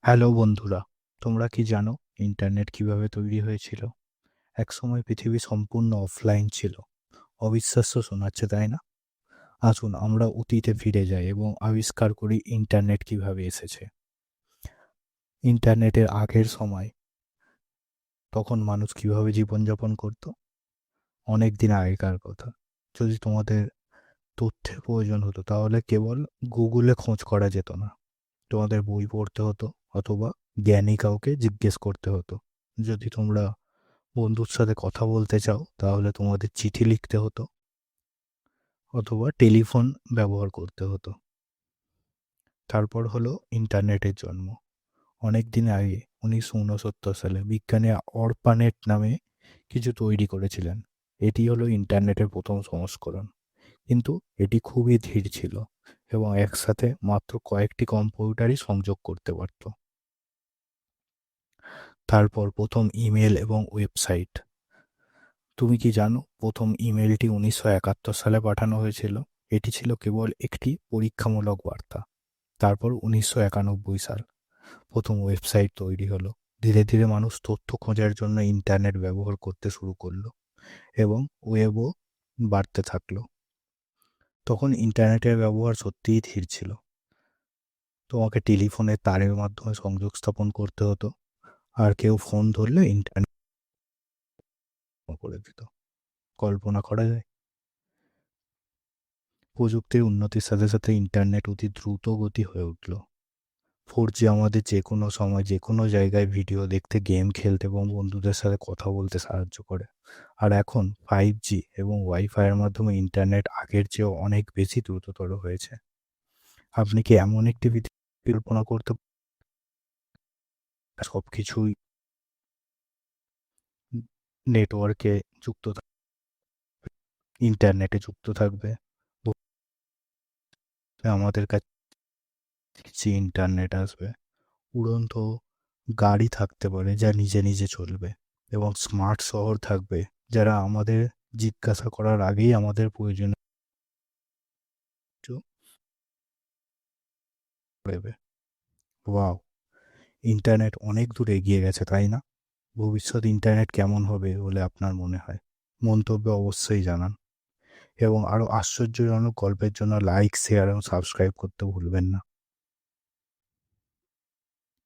Hello বন্ধুরা, তোমরা কি জানো ইন্টারনেট কিভাবে তৈরি হয়েছিল? একসময় পৃথিবী সম্পূর্ণ অফলাইন ছিল। অবিশ্বাস্য শোনাচ্ছে, তাই না? আসুন আমরা অতীতে ফিরে যাই এবং আবিষ্কার করি ইন্টারনেট কিভাবে এসেছে। ইন্টারনেটের আগের সময় তখন মানুষ কিভাবে জীবনযাপন করত? অনেক দিন আগেকার কথা। যদি তোমাদের তথ্যের প্রয়োজন হতো তাহলে কেবল গুগলে খোঁজ করা যেত না। তোমাদের বই পড়তে হতো অথবা জ্ঞানী কাউকে জিজ্ঞেস করতে হতো। যদি তোমরা বন্ধুর সাথে কথা বলতে চাও তাহলে তোমাদের চিঠি লিখতে হতো অথবা টেলিফোন ব্যবহার করতে হতো। তারপর হলো ইন্টারনেটের জন্ম। অনেক দিন আগে 1969 সালে বিজ্ঞানী অর্পানেট নামে কিছু তৈরি করেছিলেন। এটি হলো ইন্টারনেটের প্রথম সংস্করণ, কিন্তু এটি খুবই ধীর ছিল এবং একসাথে মাত্র কয়েকটি কম্পিউটারই সংযোগ করতে পারত। তারপর প্রথম ইমেল এবং ওয়েবসাইট। তুমি কি জানো প্রথম ইমেলটি 1971 সালে পাঠানো হয়েছিল? এটি ছিল কেবল একটি পরীক্ষামূলক বার্তা। তারপর 1991 সাল প্রথম ওয়েবসাইট তৈরি হলো। ধীরে ধীরে মানুষ তথ্য খোঁজার জন্য ইন্টারনেট ব্যবহার করতে শুরু করলো এবং ওয়েবও বাড়তে থাকলো। তখন ইন্টারনেটের ব্যবহার সত্যিই ধীর ছিল। তোমাকে টেলিফোনের তারের মাধ্যমে সংযোগ স্থাপন করতে হতো, আর কেউ ফোন ধরলে ইন্টারনেট করে দিত। কল্পনা করা যায়? প্রযুক্তির উন্নতির সাথে সাথে ইন্টারনেট অতি দ্রুত গতি হয়ে উঠল। 4G আমাদের যে কোনো সময় যে কোনো জায়গায় ভিডিও দেখতে, গেম খেলতে এবং বন্ধুদের সাথে কথা বলতে সাহায্য করে। আর এখন 5G এবং ওয়াইফাইয়ের মাধ্যমে ইন্টারনেট আগের চেয়েও অনেক বেশি দ্রুততর হয়েছে। আপনি কি এমন একটি পৃথিবী কল্পনা করতে সব কিছুই নেটওয়ার্কে যুক্ত ইন্টারনেটে যুক্ত থাকবে? আমাদের কাছে ইন্টারনেট আসবে, উড়ন্ত গাড়ি থাকতে পারে যা নিজে নিজে চলবে, এবং স্মার্ট শহর থাকবে যারা আমাদের জিজ্ঞাসা করার আগেই আমাদের প্রয়োজনীয় কিছু দেবে। ওয়াও! ইন্টারনেট অনেক দূর এগিয়ে গেছে, তাই না? ভবিষ্যৎ ইন্টারনেট কেমন হবে বলে আপনার মনে হয়? মন্তব্যে অবশ্যই জানান, এবং আরও আশ্চর্যজনক গল্পের জন্য লাইক, শেয়ার এবং সাবস্ক্রাইব করতে ভুলবেন না।